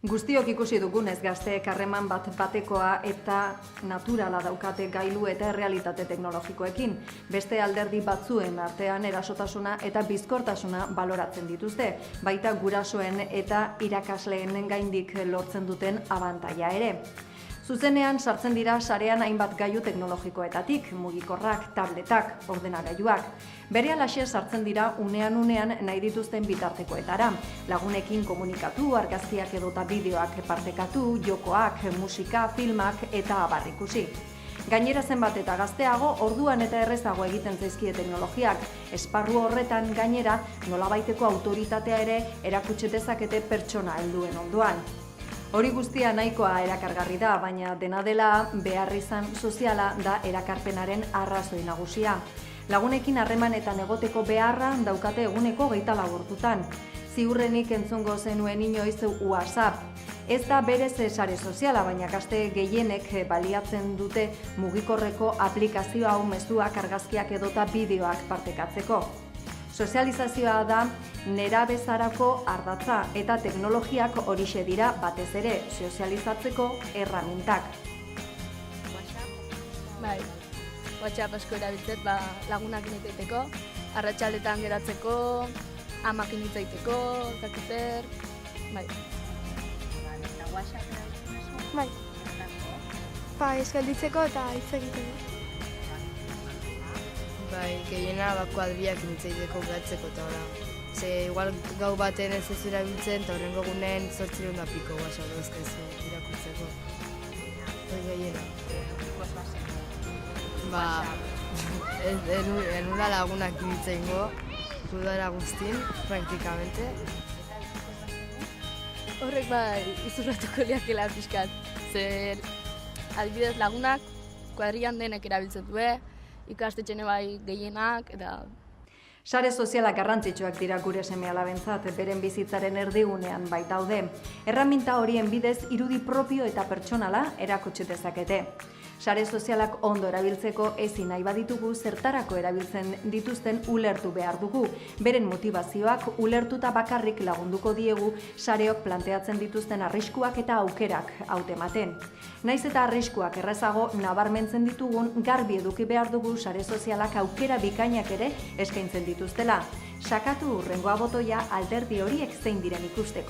Guztiok ikusi dugunez gazteek harreman bat batekoa eta naturala daukate gailu eta errealitate teknologikoekin. Beste alderdi batzuen artean erasotasuna eta bizkortasuna baloratzen dituzte, baita gurasoen eta irakasleen gaindik lortzen duten abantaila ere. Zuzenean sartzen dira sarean hainbat gailu teknologikoetatik, mugikorrak, tabletak, ordenagailuak. Berehalaxe sartzen dira unean nahi dituzten bitartekoetara. Lagunekin komunikatu, argazkiak edota bideoak partekatu, jokoak, musika, filmak eta abar ikusi. Gainera zenbat eta gazteago, orduan eta errezago egiten zaizkie teknologiak. Esparru horretan gainera, nolabaiteko autoritatea ere erakutsi dezakete pertsona helduen ondoan. Hori guztia nahikoa erakargarri da, baina dena dela beharrizan soziala da erakarpenaren arrazoi nagusia. Lagunekin harremanetan egoteko beharra daukate eguneko 24 ordutan. Ziurrenik entzungo zenuen inoiz WhatsApp. Ez da berez sare soziala, baina gazte gehienek baliatzen dute mugikorreko aplikazio hau mezuak, argazkiak edota bideoak partekatzeko. Sozializazioa da nerabezarako ardatza eta teknologiak horixe dira batez ere sozializatzeko erramintak. Bai, WhatsApp asko erabiltzet, lagunak egiteko, arratsaldetan geratzeko, amak egiteko, zakiter, bai. Eta WhatsApp erabiltzen Bai. Ez gelditzeko eta hitz egiteko. Bai, gehiena kuadriak nintzaiteko behatzeko eta ora. Ze igual gau baten ez ez erabiltzen eta horrengo egunen 800 piko WhatsApp dauzkezu irakurtzeko. Bai, gehiena. Enula lagunak nintzeingo, udara guztin, praktikamente. Horrek izurratuko liakela pixkat. Zer, adibidez lagunak, kuadrian denek erabiltzen du, ikastetxene bai gehienak, eta... Sare sozialak garrantzitsuak dira gure seme-alabentzat, beren bizitzaren erdigunean baitaude. Erraminta horien bidez irudi propio eta pertsonala erakutsi dezakete. Sare sozialak ondo erabiltzeko ezin nahi baditugu zertarako erabiltzen dituzten ulertu behar dugu. Beren motivazioak ulertuta bakarrik lagunduko diegu sareok planteatzen dituzten arriskuak eta aukerak hautematen. Naiz eta arriskuak errazago nabarmentzen ditugun, garbi eduki behar dugu sare sozialak aukera bikainak ere eskaintzen dituztela. Sakatu hurrengoa botoia alderdi horiek zein diren ikusteko.